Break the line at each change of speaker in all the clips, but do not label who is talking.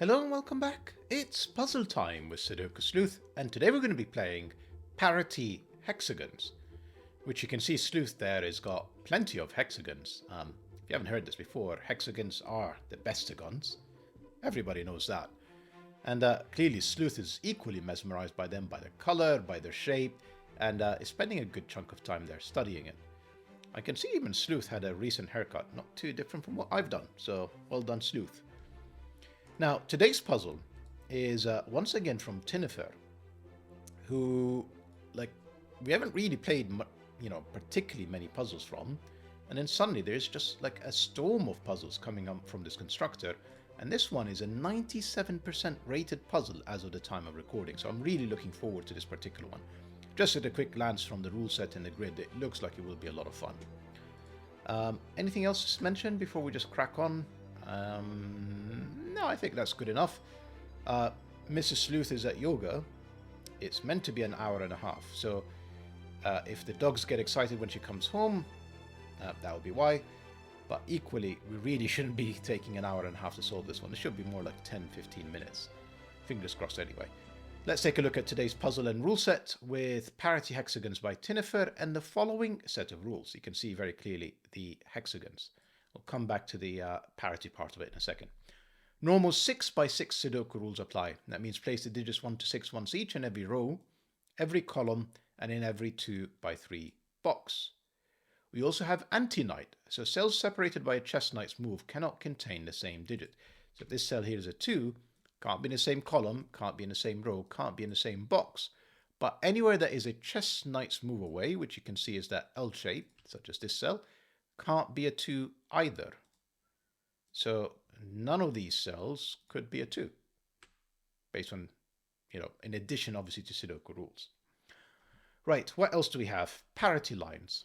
Hello and welcome back. It's puzzle time with Sudoku Sleuth, and today we're going to be playing Parity Hexagons, which you can see Sleuth there has got plenty of hexagons. If you haven't heard this before, hexagons are the Bestagons. Everybody knows that. And clearly Sleuth is equally mesmerized by them, by their color, by their shape, and is spending a good chunk of time there studying it. I can see even Sleuth had a recent haircut, not too different from what I've done, so well done Sleuth. Now, today's puzzle is once again from Tinnifer, who, like, we haven't really played, particularly many puzzles from, and then suddenly there's just like a storm of puzzles coming up from this constructor, and this one is a 97% rated puzzle as of the time of recording, so I'm really looking forward to this particular one. Just at a quick glance from the rule set and the grid, it looks like it will be a lot of fun. Anything else to mention before we just crack on? No, I think that's good enough. Mrs. Sleuth is at yoga. It's meant to be an hour and a half. So if the dogs get excited when she comes home, that will be why. But equally, we really shouldn't be taking an hour and a half to solve this one. It should be more like 10-15 minutes. Fingers crossed anyway. Let's take a look at today's puzzle and rule set with Parity Hexagons by Tinnifer and the following set of rules. You can see very clearly the hexagons. We'll come back to the parity part of it in a second. Normal 6x6 Sudoku rules apply. That means place the digits 1 to 6 once each in every row, every column, and in every 2x3 box. We also have anti-knight, so cells separated by a chess knight's move cannot contain the same digit. So if this cell here is a 2, can't be in the same column, can't be in the same row, can't be in the same box. But anywhere that is a chess knight's move away, which you can see is that L shape, such as this cell, can't be a 2 either. So none of these cells could be a 2, based on, in addition, obviously, to Sudoku rules. Right, what else do we have? Parity lines.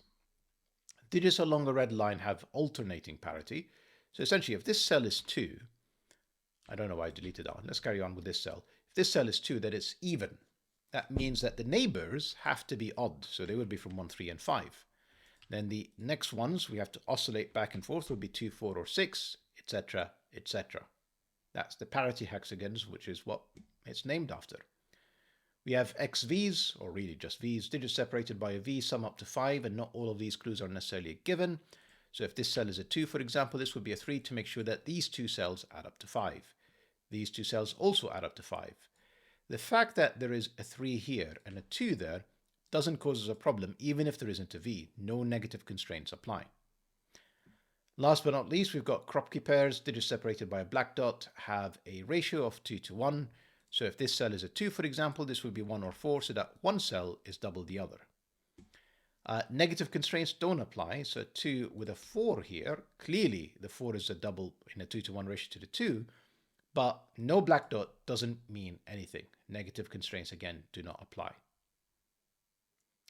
Digits along a red line have alternating parity. So essentially, if this cell is 2, I don't know why I deleted that one. Let's carry on with this cell. If this cell is 2, then it's even. That means that the neighbors have to be odd. So they would be from 1, 3, and 5. Then the next ones we have to oscillate back and forth would be 2, 4, or 6, etc., etc. That's the parity hexagons, which is what it's named after. We have XVs, or really just Vs, digits separated by a V, sum up to 5, and not all of these clues are necessarily a given. So if this cell is a 2, for example, this would be a 3 to make sure that these two cells add up to 5. These two cells also add up to 5. The fact that there is a 3 here and a 2 there doesn't cause us a problem, even if there isn't a V. No negative constraints apply. Last but not least, we've got Kropki pairs, digits separated by a black dot, have a ratio of 2 to 1. So if this cell is a 2, for example, this would be 1 or 4, so that one cell is double the other. Negative constraints don't apply, so 2 with a 4 here, clearly the 4 is a double in a 2 to 1 ratio to the 2, but no black dot doesn't mean anything. Negative constraints, again, do not apply.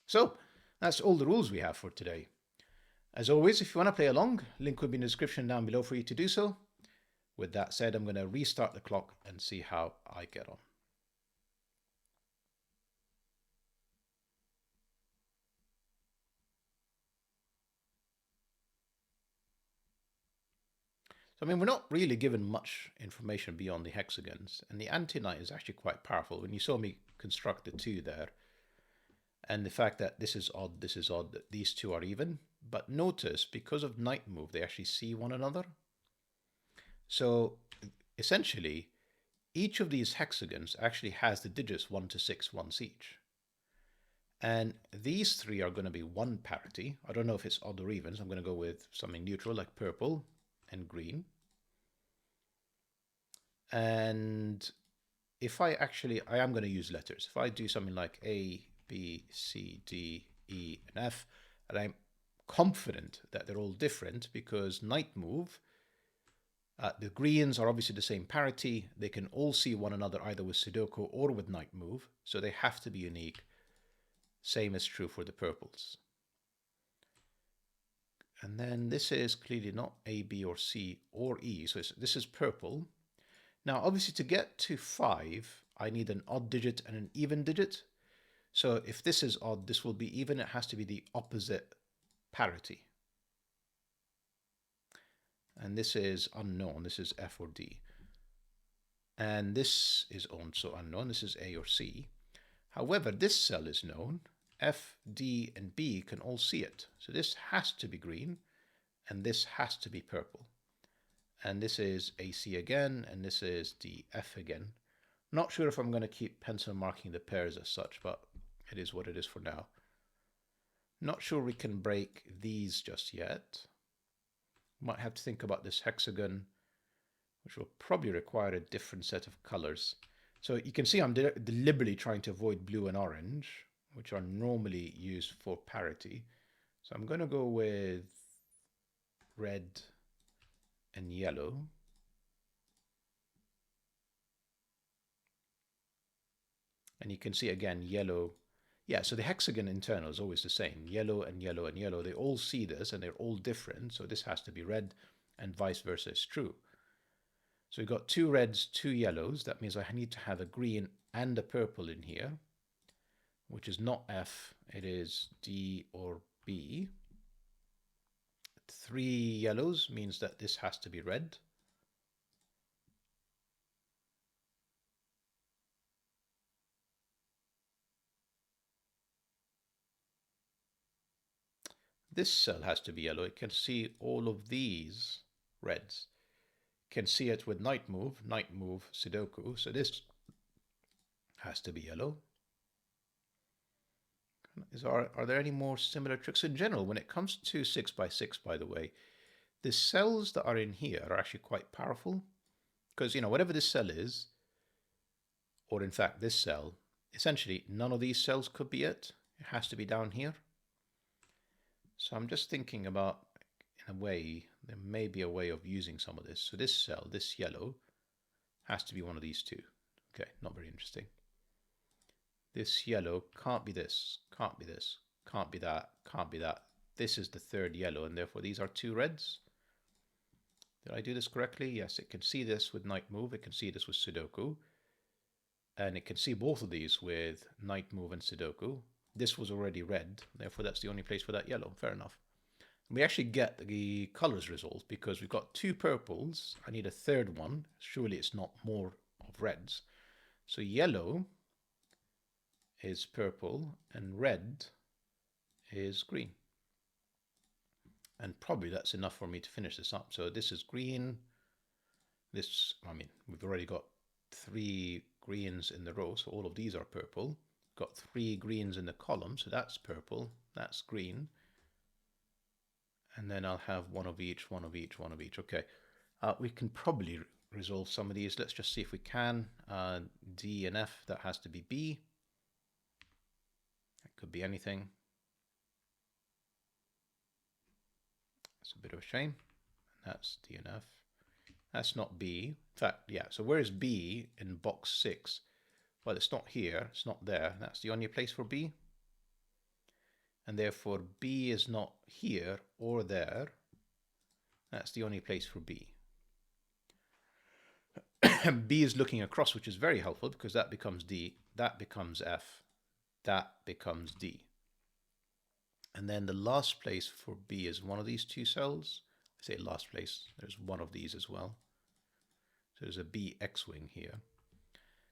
So that's all the rules we have for today. As always, if you want to play along, link will be in the description down below for you to do so. With that said, I'm going to restart the clock and see how I get on. So, we're not really given much information beyond the hexagons, and the anti-knight is actually quite powerful. When you saw me construct the 2 there, and the fact that this is odd, that these two are even. But notice, because of knight move, they actually see one another. So essentially, each of these hexagons actually has the digits 1 to 6 once each. And these 3 are going to be 1 parity. I don't know if it's odd or even, so I'm going to go with something neutral like purple and green. And if I am going to use letters. If I do something like A, B, C, D, E, and F, and I'm confident that they're all different because knight move, the greens are obviously the same parity. They can all see one another either with Sudoku or with knight move, so they have to be unique. Same is true for the purples. And then this is clearly not A, B, or C, or E, so this is purple. Now, obviously, to get to 5, I need an odd digit and an even digit. So if this is odd, this will be even. It has to be the opposite parity. And this is unknown. This is F or D. And this is also unknown. This is A or C. However, this cell is known. F, D, and B can all see it. So this has to be green, and this has to be purple. And this is AC again, and this is DF again. Not sure if I'm going to keep pencil marking the pairs as such, but it is what it is for now. Not sure we can break these just yet. Might have to think about this hexagon, which will probably require a different set of colors. So you can see I'm deliberately trying to avoid blue and orange, which are normally used for parity. So I'm going to go with red and yellow. And you can see again, yellow. Yeah, so the hexagon internal is always the same. Yellow and yellow and yellow. They all see this and they're all different. So this has to be red and vice versa is true. So we've got two reds, two yellows. That means I need to have a green and a purple in here, which is not F. It is D or B. Three yellows means that this has to be red. This cell has to be yellow. It can see all of these reds. It can see it with night move, Sudoku. So this has to be yellow. Are there any more similar tricks in general? When it comes to 6x6, by the way, the cells that are in here are actually quite powerful because, you know, whatever this cell is, or in fact this cell, essentially none of these cells could be it. It has to be down here. So I'm just thinking about, in a way, there may be a way of using some of this. So this cell, this yellow, has to be one of these two. Okay, not very interesting. This yellow can't be this, can't be this, can't be that, can't be that. This is the third yellow, and therefore these are two reds. Did I do this correctly? Yes, it can see this with night move, it can see this with Sudoku, and it can see both of these with night move and Sudoku. This was already red, therefore that's the only place for that yellow. Fair enough. We actually get the colors resolved because we've got two purples. I need a third one. Surely it's not more of reds. So yellow is purple and red is green. And probably that's enough for me to finish this up. So this is green. This, I mean, we've already got three greens in the row, so all of these are purple. Got three greens in the column, so that's purple, that's green. And then I'll have one of each, one of each, one of each. Okay, we can probably resolve some of these. Let's just see if we can. D and F, that has to be B. It could be anything. It's a bit of a shame. That's D and F. That's not B. In fact, yeah, so where is B in box 6? Well, it's not here, it's not there. That's the only place for B. And therefore B is not here or there. That's the only place for B. B is looking across, which is very helpful because that becomes D, that becomes F, that becomes D. And then the last place for B is one of these two cells. I say last place, there's one of these as well. So there's a B X-wing here.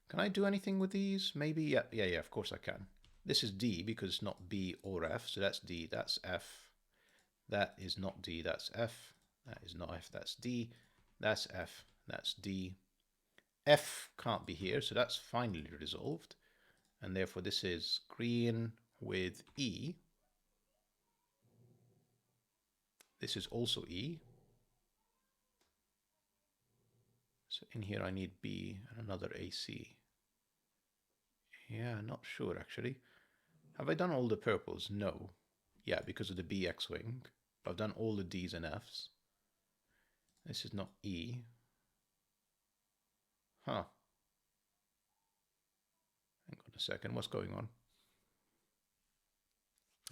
Can I do anything with these? Maybe, yeah, of course I can. This is D because it's not B or F, so that's D, that's F. That is not D, that's F. That is not F, that's D. That's F, that's D. F can't be here, so that's finally resolved. And therefore this is green with E. This is also E. So in here I need B and another AC. Yeah, not sure actually. Have I done all the purples? No. Yeah, because of the B X-wing. I've done all the Ds and Fs. This is not E. Huh. Hang on a second, what's going on?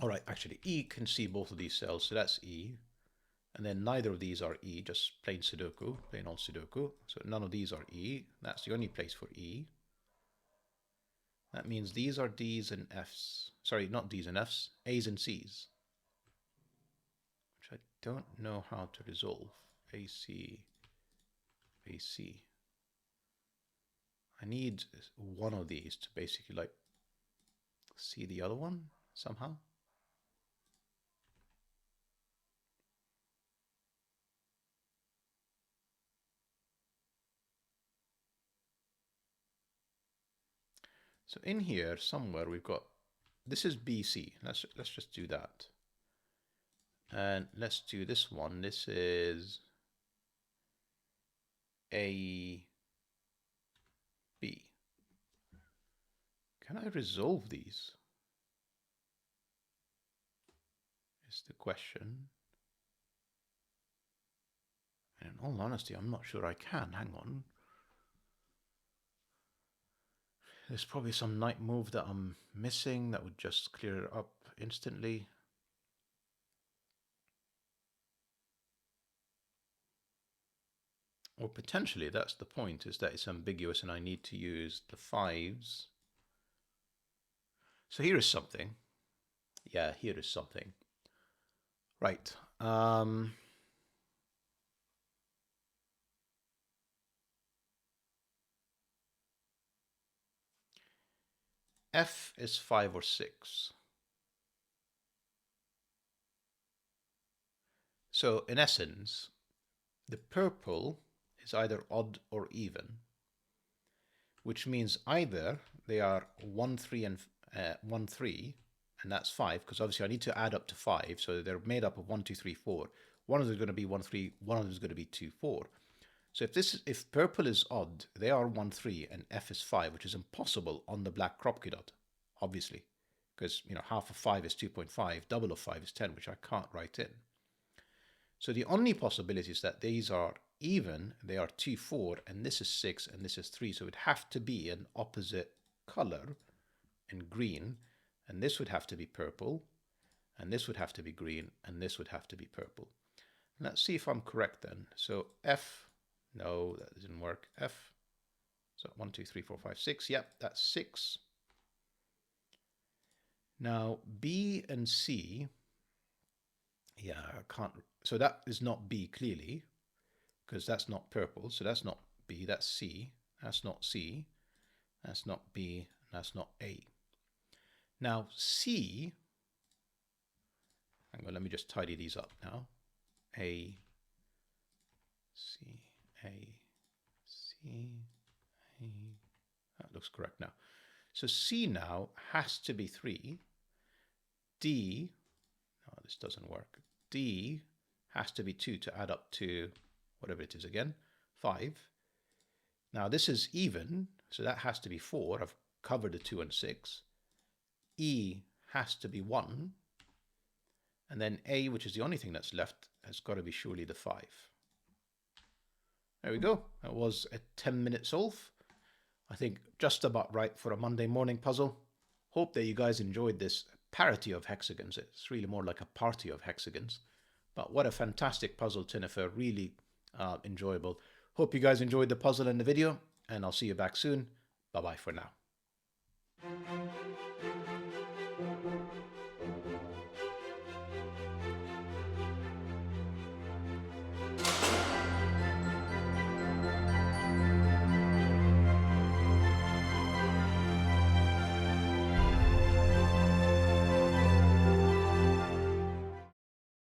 All right, actually, E can see both of these cells, so that's E. And then neither of these are E, just plain Sudoku, plain old Sudoku. So none of these are E. That's the only place for E. That means these are Ds and Fs. Sorry, not Ds and Fs, A's and C's. Which I don't know how to resolve. AC, AC. need one of these to basically like see the other one somehow. So in here somewhere we've got, this is BC. Let's just do that. And let's do this one. This is A, B. Can I resolve these? Is the question. And in all honesty, I'm not sure I can. Hang on. There's probably some knight move that I'm missing that would just clear it up instantly. Or potentially that's the point, is that it's ambiguous and I need to use the 5s. So here is something. Yeah, here is something. Right. F is 5 or 6. So in essence, the purple is either odd or even, which means either they are 1, 3, and 1, 3, and that's 5, because obviously I need to add up to 5, so they're made up of 1, 2, 3, 4. One of them is going to be 1, 3, one of them is going to be 2, 4. So if purple is odd, they are 1, 3, and F is 5, which is impossible on the black Kropki dot, obviously, because half of 5 is 2.5, double of 5 is 10, which I can't write in. So the only possibility is that these are even, they are 2, 4, and this is 6, and this is 3. So it would have to be an opposite color in green, and this would have to be purple, and this would have to be green, and this would have to be purple. Let's see if I'm correct then. So F, no, that didn't work. F, so 1, 2, 3, 4, 5, 6. Yep, that's 6. Now B and C, yeah, I can't, so that is not B clearly, because that's not purple, so that's not B, that's C. That's not C, that's not B, that's not A. Now C, hang on, let me just tidy these up now. A, C, A, C, A, that looks correct now. So C now has to be 3. D, no, this doesn't work. D has to be 2 to add up to whatever it is again, 5. Now this is even, so that has to be 4. I've covered the 2 and 6. E has to be 1. And then A, which is the only thing that's left, has got to be surely the 5. There we go. That was a 10-minute solve. I think just about right for a Monday morning puzzle. Hope that you guys enjoyed this parity of hexagons. It's really more like a party of hexagons. But what a fantastic puzzle, Tinnifer. Really enjoyable. Hope you guys enjoyed the puzzle and the video, and I'll see you back soon. Bye-bye for now.